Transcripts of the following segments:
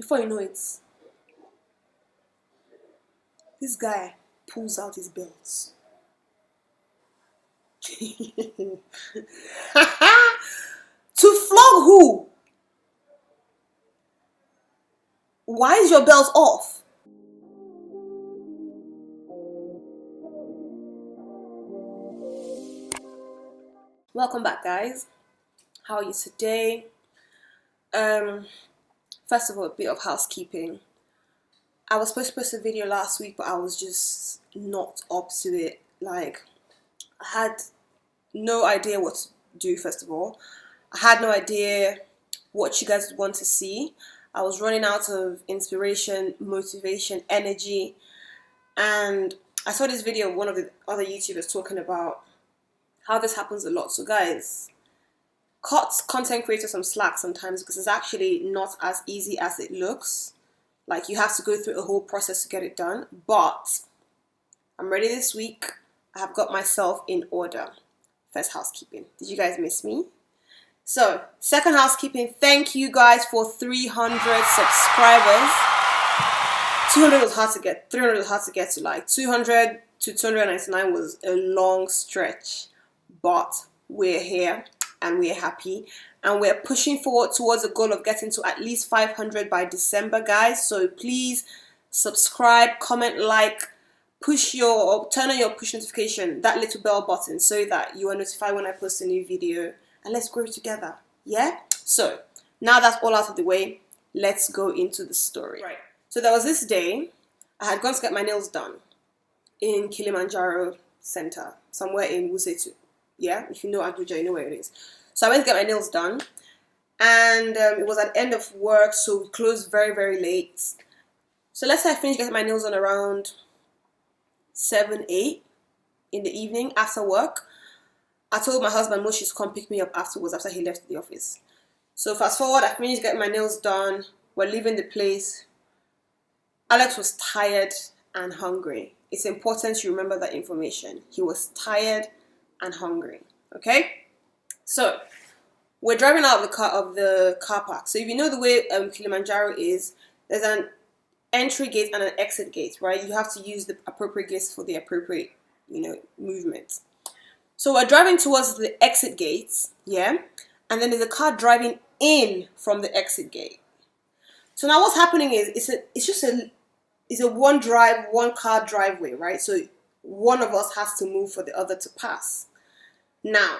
Before you know it, this guy pulls out his belt. To flog who? Why is your belt off? Welcome back, guys. How are you today? First of all, a bit of housekeeping. I was supposed to post a video last week, but I was just not up to it. Like, I had no idea what to do, first of all. I had no idea what you guys would want to see. I was running out of inspiration, motivation, energy, and I saw this video of one of the other YouTubers talking about how this happens a lot. So guys, cut content creators some slack sometimes, because it's actually not as easy as it looks. Like, you have to go through a whole process to get it done. But I'm ready this week. I have got myself in order. First, housekeeping. Did you guys miss me? So, second, housekeeping. Thank you guys for 300 subscribers. 200 was hard to get. 300 was hard to get to. Like, 200 to 299 was a long stretch. But we're here and we're happy. And we're pushing forward towards a goal of getting to at least 500 by December, guys. So please subscribe, comment, like, turn on your push notification, that little bell button, so that you are notified when I post a new video. And let's grow together, yeah? So now that's all out of the way, let's go into the story. Right. So there was this day, I had gone to get my nails done in Kilimanjaro Center, somewhere in Wusetu. Yeah, if you know Abuja, you know where it is. So I went to get my nails done, and it was at the end of work, so we closed very, very late. So let's say I finished getting my nails done around 7, 8 in the evening after work. I told my husband Moshe to come pick me up afterwards after he left the office. So fast forward, I finished getting my nails done. We're leaving the place. Alex was tired and hungry. It's important you remember that information. He was tired and hungry. Okay? So we're driving out of the car park. So if you know the way Kilimanjaro is, there's an entry gate and an exit gate, right? You have to use the appropriate gates for the appropriate, movement. So we're driving towards the exit gates, yeah? And then there's a car driving in from the exit gate. So now what's happening is it's a one car driveway, right? So one of us has to move for the other to pass. Now,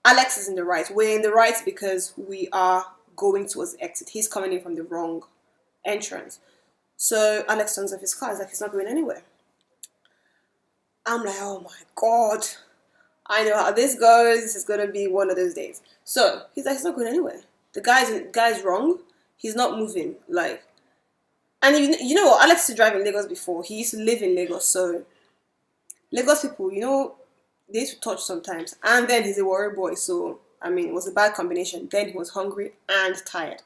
Alex is in the right. We're in the right because we are going towards the exit. He's coming in from the wrong entrance. So Alex turns off his car. He's like, he's not going anywhere. I'm like, oh my God. I know how this goes. This is going to be one of those days. So he's like, he's not going anywhere. The guy's wrong. He's not moving. Like, and you know what? Alex used to drive in Lagos before. He used to live in Lagos. So Lagos people, they used to touch sometimes. And then he's a worry boy. So, it was a bad combination. Then he was hungry and tired.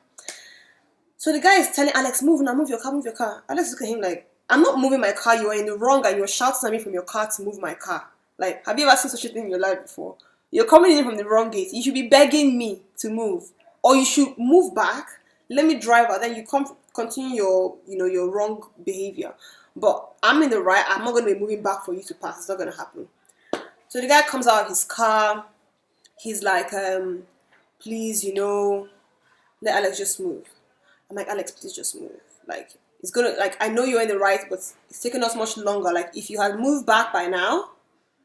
So the guy is telling Alex, move now, move your car, move your car. Alex look at him like, I'm not moving my car. You are in the wrong and you're shouting at me from your car to move my car. Like, have you ever seen such a thing in your life before? You're coming in from the wrong gate. You should be begging me to move. Or you should move back, let me drive out, then you continue your wrong behavior. But I'm in the right, I'm not going to be moving back for you to pass. It's not going to happen. So the guy comes out of his car. He's like, please, let Alex just move. I'm like, Alex, please just move. Like, it's gonna, like, I know you're in the right, but it's taking us much longer. Like, if you had moved back by now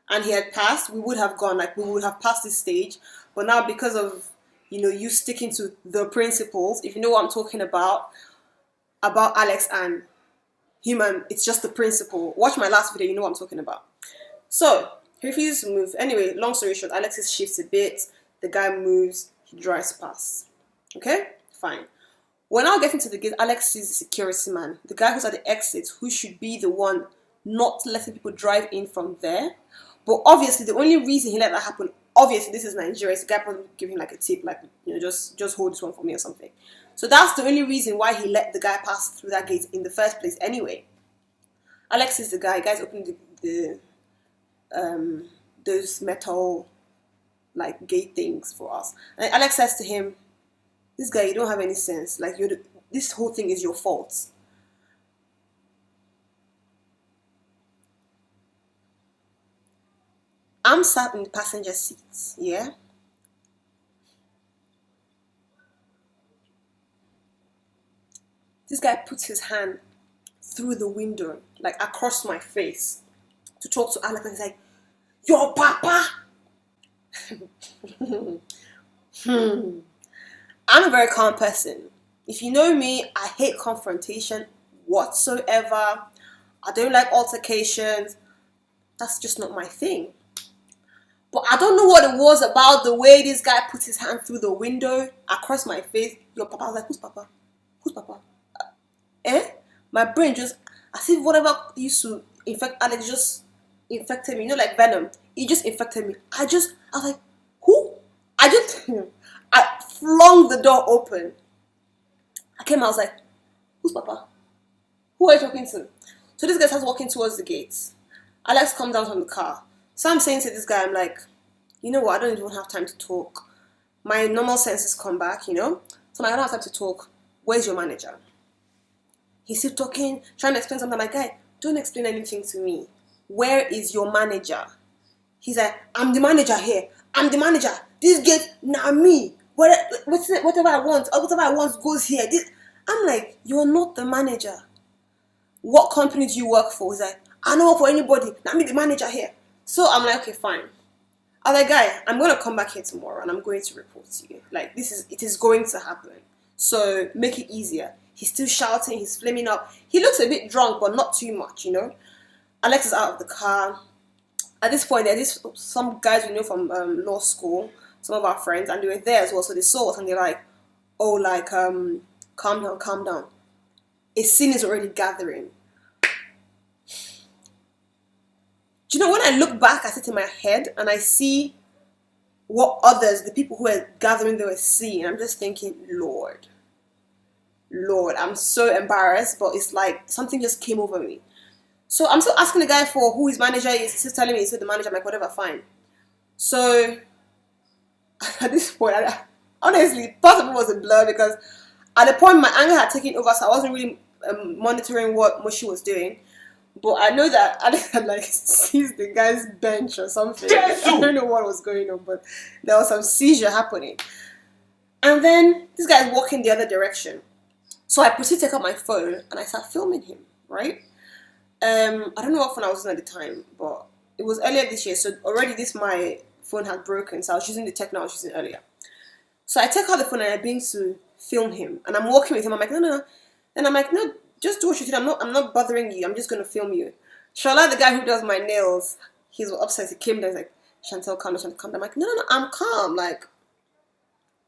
and he had passed, we would have gone. Like, we would have passed this stage. But now, because of, you sticking to the principles, if you know what I'm talking about Alex and him, and it's just the principle. Watch my last video, you know what I'm talking about. So he refuses to move. Anyway, long story short, Alex shifts a bit. The guy moves. He drives past. Okay? Fine. We're now getting to the gate. Alex sees the security man. The guy who's at the exit, who should be the one not letting people drive in from there. But obviously, the only reason he let that happen, obviously, this is Nigeria. The guy probably give him like a tip, like, just hold this one for me or something. So that's the only reason why he let the guy pass through that gate in the first place anyway. Alex is the guy. Guys opened those metal like gate things for us. And Alex says to him, this guy, you don't have any sense. Like, this whole thing is your fault. I'm sat in the passenger seat, yeah? This guy puts his hand through the window, like across my face, to talk to Alex, and he's like, "Your papa." I'm a very calm person. If you know me, I hate confrontation whatsoever. I don't like altercations. That's just not my thing. But I don't know what it was about the way this guy put his hand through the window across my face. Your papa. I was like, who's papa? Who's papa? Eh? My brain just, as if whatever used to infect Alex just infected me. You know, like venom. It just infected me. I was like, who? I flung the door open. I came out, I was like, who's papa? Who are you talking to? So this guy starts walking towards the gates. Alex comes down from the car. So I'm saying to this guy, I'm like, you know what, I don't even have time to talk. My normal senses come back, you know? So I don't have time to talk. Where's your manager? He's still talking, trying to explain something. I'm like, guy, don't explain anything to me. Where is your manager? He's like, I'm the manager here. I'm the manager. This gate, now me. Whatever I want goes here. I'm like, you're not the manager. What company do you work for? He's like, I don't work for anybody. Now me the manager here. So I'm like, okay, fine. I was like, guy, I'm going to come back here tomorrow and I'm going to report to you. Like, it is going to happen. So make it easier. He's still shouting. He's flaming up. He looks a bit drunk, but not too much, you know. Alex is out of the car. At this point, there are some guys we know from law school, some of our friends, and they were there as well. So they saw us and they're like, oh, like, calm down, calm down. A scene is already gathering. Do you know, when I look back at it in my head and I see what others, the people who were gathering, they were seeing, I'm just thinking, Lord, I'm so embarrassed, but it's like something just came over me. So I'm still asking the guy for who his manager is. He's still telling me he's the manager. I'm like, whatever, fine. So at this point, honestly, part of it was a blur because at the point my anger had taken over, so I wasn't really monitoring what Moshi was doing. But I know that Alex had like seized the guy's bench or something. I don't know what was going on, but there was some seizure happening. And then this guy is walking the other direction. So I proceed to take out my phone and I start filming him, right? I don't know what phone I was using at the time, but it was earlier this year. So already my phone had broken. So I was using the Techno I was using earlier. So I take out the phone and I begin to film him. And I'm walking with him. I'm like, no. Then I'm like, no, just do what you did. I'm not bothering you. I'm just going to film you. Shola, the guy who does my nails, he's upset. He came down. He's like, Shantele, calm down. I'm like, no, I'm calm. Like,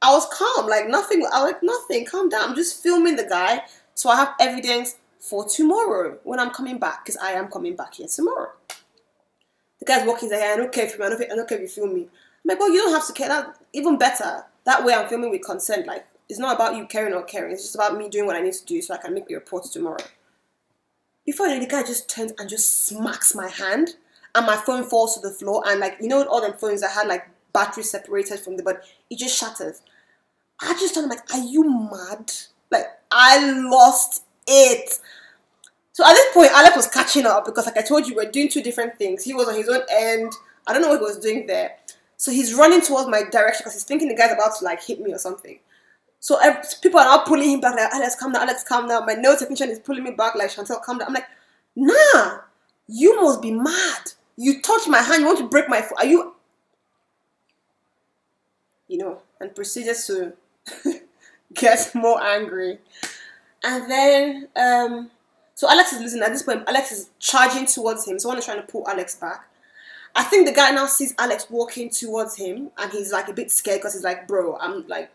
I was calm. Like, nothing. I was like, nothing. Calm down. I'm just filming the guy. So I have evidence for tomorrow when I'm coming back. Because I am coming back here tomorrow. The guy's walking. He's like, I don't care if you, I don't care if you film me. I'm like, well, you don't have to care. That even better. That way I'm filming with consent. Like, it's not about you caring or caring. It's just about me doing what I need to do so I can make the report tomorrow. Before the guy just turns and just smacks my hand and my phone falls to the floor and like, you know, all them phones that had like battery separated from the body, it just shatters. I just told him like, are you mad? Like, I lost it. So at this point, Alex was catching up because like I told you, we're doing two different things. He was on his own end. I don't know what he was doing there. So he's running towards my direction because he's thinking the guy's about to like hit me or something. So people are now pulling him back like, Alex, calm down, Alex, calm down. My nail technician is pulling me back like, Shantele, calm down. I'm like, nah, you must be mad. You touched my hand, you want to break my foot. Are you, you know, and proceeded to get more angry. And then, so Alex is losing. At this point, Alex is charging towards him. Someone is trying to pull Alex back. I think the guy now sees Alex walking towards him and he's like a bit scared because he's like, bro, I'm like,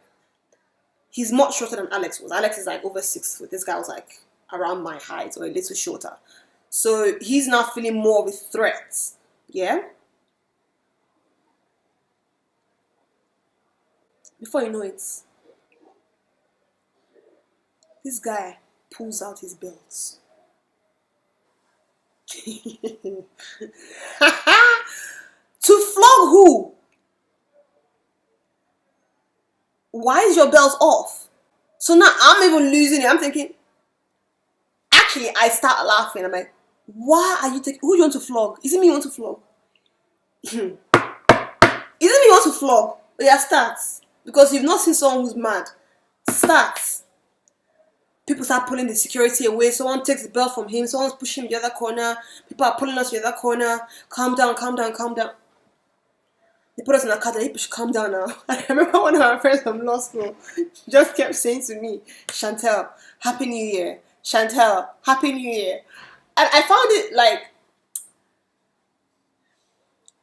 he's much shorter than Alex was. Alex is like over 6 foot. This guy was like around my height or a little shorter. So he's now feeling more with threats. Yeah? Before you know it, this guy pulls out his belt. To flog who? Why is your belt off? So now I'm even losing it. I'm thinking, actually, I start laughing. I'm like, why are you taking, who do you want to flog? Is it me you want to flog? Is it me you want to flog? But yeah, starts. Because you've not seen someone who's mad. Starts. People start pulling the security away. Someone takes the belt from him. Someone's pushing him the other corner. People are pulling us to the other corner. Calm down, calm down, calm down. They put us in a car. They should calm down now. I remember one of our friends from law school just kept saying to me, Shantele, Happy New Year. Shantele, Happy New Year. And I found it like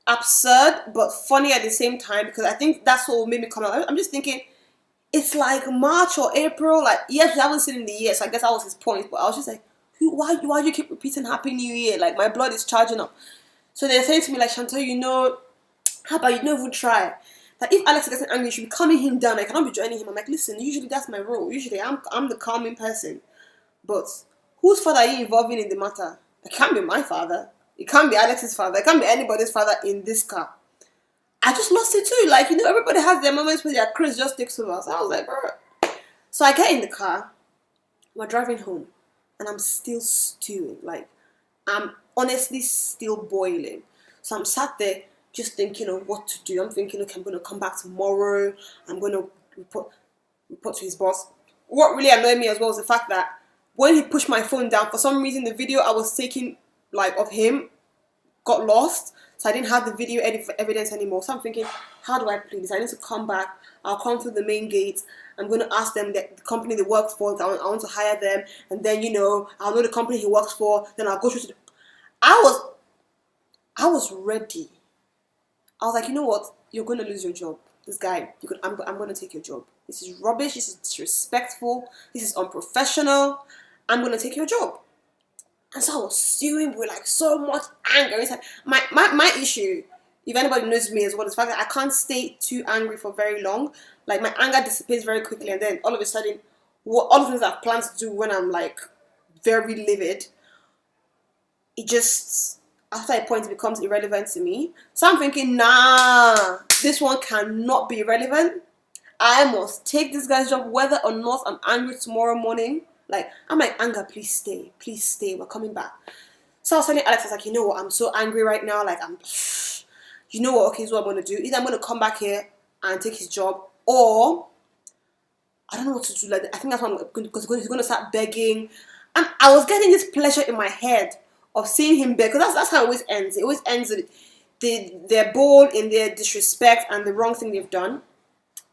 absurd but funny at the same time, because I think that's what made me come out. I'm just thinking, it's like March or April. Like, yes, we haven't seen in the year, so I guess that was his point. But I was just like, why do you keep repeating Happy New Year? Like, my blood is charging up. So they're saying to me, like, Shantele, you know, how about you don't even try? Like, if Alex gets angry, you should be calming him down. I cannot be joining him. I'm like, listen, usually that's my role. Usually I'm the calming person. But whose father are you involving in the matter? It can't be my father. It can't be Alex's father. It can't be anybody's father in this car. I just lost it too. Like, you know, everybody has their moments where their craze just takes over. So I was like, bro. So I get in the car. We're driving home. And I'm still stewing. Like, I'm honestly still boiling. So I'm sat there just thinking of what to do. I'm thinking, okay, I'm going to come back tomorrow. I'm going to report to his boss. What really annoyed me as well was the fact that when he pushed my phone down, for some reason the video I was taking, like, of him got lost. So I didn't have the video evidence anymore. So I'm thinking, how do I play this? I need to come back. I'll come through the main gate. I'm going to ask them that the company they work for, I want to hire them. And then, you know, I'll know the company he works for. Then I'll go through to the... I was ready. I was like, you know what? You're going to lose your job. This guy, I'm going to take your job. This is rubbish. This is disrespectful. This is unprofessional. I'm going to take your job. And so I was stewing with like so much anger. It's like my issue, if anybody knows me as well, is the fact that I can't stay too angry for very long. Like, my anger dissipates very quickly, and then all of a sudden, all the things I've planned to do when I'm like very livid, it just, after a point, it becomes irrelevant to me. So I'm thinking, nah, this one cannot be irrelevant. I must take this guy's job whether or not I'm angry tomorrow morning. Like, I'm like, anger, please stay, we're coming back. So I was telling Alex, I was like, you know what, I'm so angry right now, like, you know what, okay, here's what I'm going to do. Either I'm going to come back here and take his job, or I don't know what to do. Like, I think that's what I'm going to, because he's going to start begging. And I was getting this pleasure in my head of seeing him beg, because that's how it always ends. It always ends with they're bold in their disrespect and the wrong thing they've done.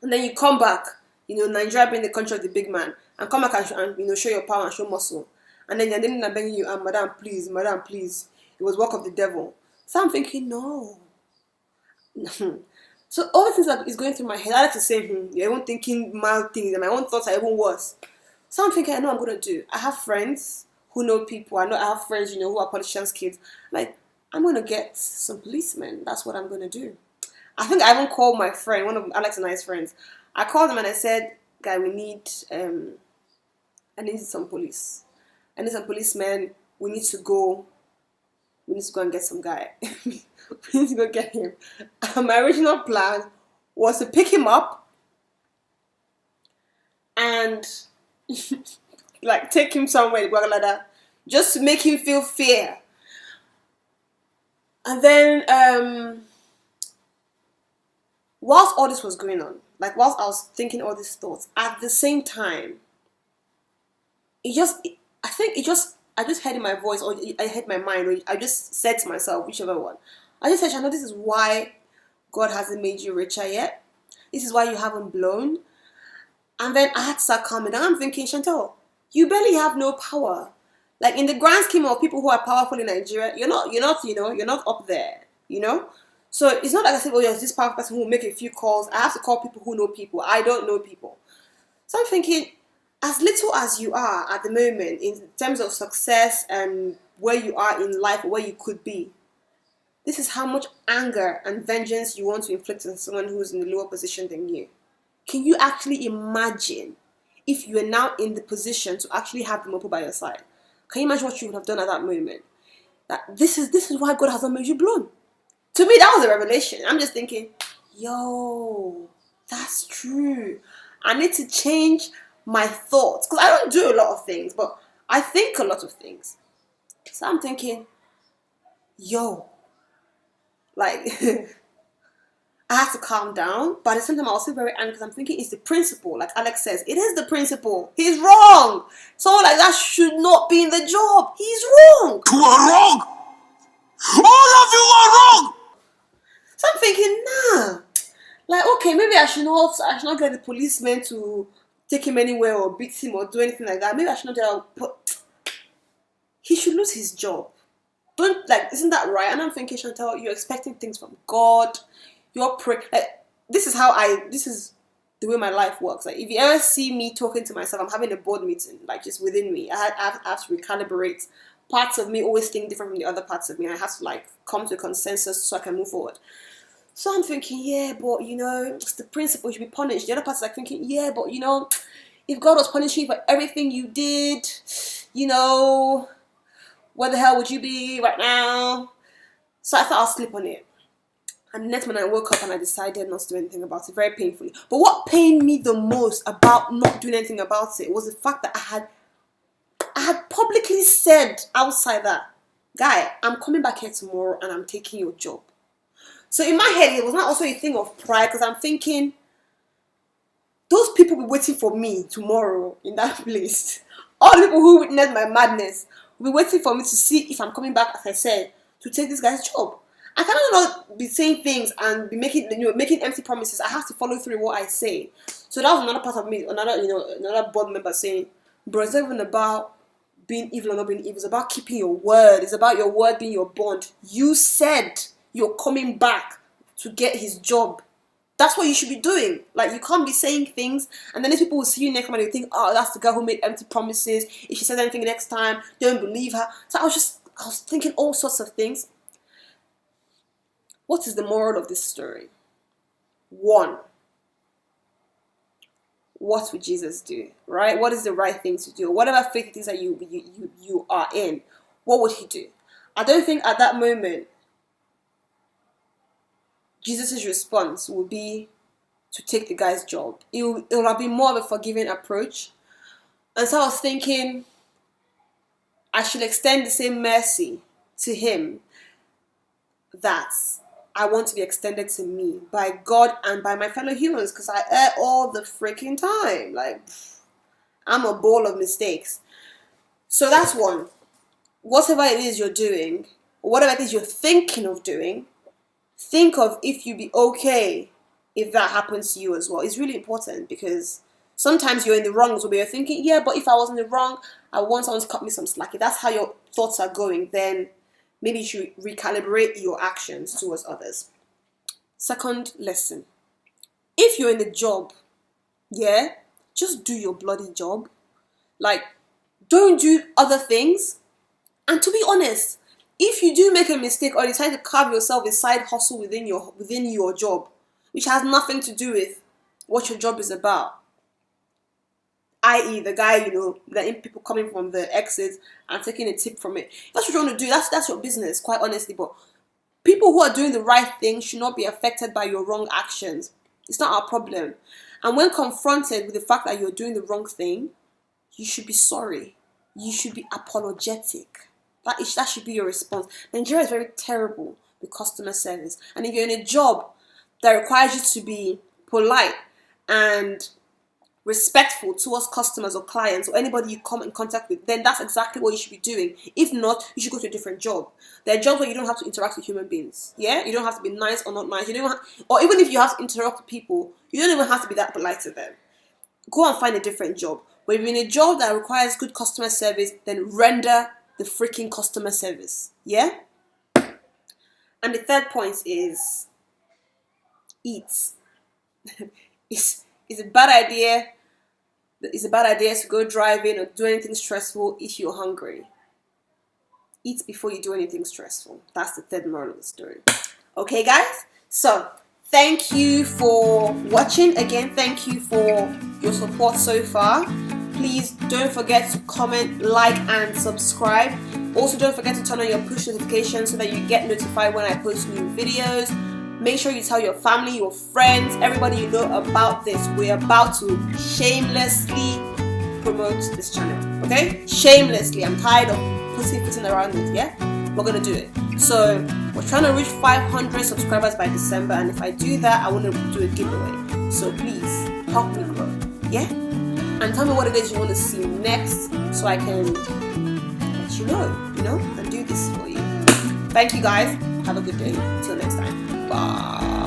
And then you come back, you know, Nigeria being the country of the big man, and come back and you know, show your power and show muscle. And then you're then begging you, madam, please. It was work of the devil. So I'm thinking, no. So all the things that is going through my head, I like to say, you're even thinking mild things, and my own thoughts are even worse. So I'm thinking, I know what I'm going to do. I have friends who know people. I have friends, you know, who are politicians' kids. Like, I'm going to get some policemen. That's what I'm going to do. I think I even called my friend, one of Alex and I's friends. I called him and I said, guy, I need some police. I need some policemen. We need to go and get some guy. We need to go get him. And my original plan was to pick him up and like take him somewhere, just to make him feel fear. And then whilst all this was going on, like whilst I was thinking all these thoughts, at the same time, I just heard in my voice, or I heard my mind, or I just said to myself, whichever one. I just said, Shana, this is why God hasn't made you richer yet. This is why you haven't blown. And then I had to start calming down. I'm thinking, Shantele, you barely have no power. Like, in the grand scheme of people who are powerful in Nigeria, you're not up there, you know? So it's not like I said, oh, there's this powerful person who will make a few calls. I have to call people who know people. I don't know people. So I'm thinking, as little as you are at the moment in terms of success and where you are in life, or where you could be, this is how much anger and vengeance you want to inflict on someone who's in a lower position than you. Can you actually imagine if you are now in the position to actually have the Mopo by your side? Can you imagine what you would have done at that moment? That this is why God hasn't made you blown. To me, that was a revelation. I'm just thinking, yo, that's true. I need to change my thoughts, because I don't do a lot of things, but I think a lot of things. So I'm thinking, yo, like, I have to calm down, but at the same time I was still very angry because I'm thinking it's the principal. Like Alex says, it is the principal. He's wrong. So like that should not be in the job. He's wrong. You are wrong. All of you are wrong. So I'm thinking, nah. Like, okay, maybe I should not get the policeman to take him anywhere or beat him or do anything like that. Maybe I should not do that. But he should lose his job. Don't, like, isn't that right? And I'm thinking, Shantele, you're expecting things from God. You're like, this is the way my life works. Like, if you ever see me talking to myself, I'm having a board meeting, like, just within me. I have to recalibrate. Parts of me always think different from the other parts of me. I have to, like, come to a consensus so I can move forward. So I'm thinking, yeah, but, you know, it's the principle, you should be punished. The other part's like thinking, yeah, but, you know, if God was punishing you for everything you did, you know, where the hell would you be right now? So I thought I'll sleep on it. And the next morning I woke up and I decided not to do anything about it, very painfully. But what pained me the most about not doing anything about it was the fact that I had publicly said outside that, guy, I'm coming back here tomorrow and I'm taking your job. So in my head, it was not also a thing of pride, because I'm thinking, those people will be waiting for me tomorrow in that place. All the people who witnessed my madness will be waiting for me to see if I'm coming back, as I said, to take this guy's job. I cannot be saying things and be making empty promises. I have to follow through what I say. So that was another part of me, another board member saying, bro, it's not even about being evil or not being evil. It's about keeping your word. It's about your word being your bond. You said you're coming back to get his job. That's what you should be doing. Like, you can't be saying things and then these people will see you next time and they think, oh, that's the girl who made empty promises. If she says anything next time, don't believe her. So I was thinking all sorts of things. What is the moral of this story? 1, what would Jesus do? Right? What is the right thing to do? Whatever faith it is that you are in, what would he do? I don't think at that moment Jesus' response would be to take the guy's job. It would have been more of a forgiving approach. And so I was thinking, I should extend the same mercy to him that I want to be extended to me by God and by my fellow humans, because I err all the freaking time. Like, I'm a ball of mistakes. So that's 1. Whatever it is you're doing, or whatever it is you're thinking of doing, think of if you'd be okay if that happens to you as well. It's really important, because sometimes you're in the wrong, so you're thinking, yeah, but if I was in the wrong, I want someone to cut me some slack. If that's how your thoughts are going, then maybe you should recalibrate your actions towards others. Second lesson. If you're in the job, yeah, just do your bloody job. Like, don't do other things. And to be honest, if you do make a mistake or decide to carve yourself a side hustle within your job, which has nothing to do with what your job is about, i.e. the guy, letting people coming from the exit and taking a tip from it. If that's what you want to do, that's your business, quite honestly. But people who are doing the right thing should not be affected by your wrong actions. It's not our problem. And when confronted with the fact that you're doing the wrong thing, you should be sorry. You should be apologetic. That should be your response. Nigeria is very terrible with customer service. And if you're in a job that requires you to be polite and respectful towards customers or clients or anybody you come in contact with, then that's exactly what you should be doing. If not, you should go to a different job. There are jobs where you don't have to interact with human beings. Yeah, you don't have to be nice or not nice. Or even if you have to interact with people, you don't even have to be that polite to them. Go and find a different job. But if you're in a job that requires good customer service, then render the freaking customer service. Yeah. And the third point is eat. It's a bad idea. It's a bad idea to go driving or do anything stressful if you're hungry. Eat before you do anything stressful. That's the third moral of the story. Okay, guys? So, thank you for watching. Again, thank you for your support so far. Please don't forget to comment, like, and subscribe. Also, don't forget to turn on your push notifications so that you get notified when I post new videos. Make sure you tell your family, your friends, everybody you know about this. We're about to shamelessly promote this channel, okay? Shamelessly. I'm tired of putting around it, yeah? We're gonna do it. So we're trying to reach 500 subscribers by December, and if I do that, I want to do a giveaway. So please help me grow, yeah? And tell me what it is you want to see next, so I can let you know, and do this for you. Thank you guys. Have a good day. Till next time. Bye.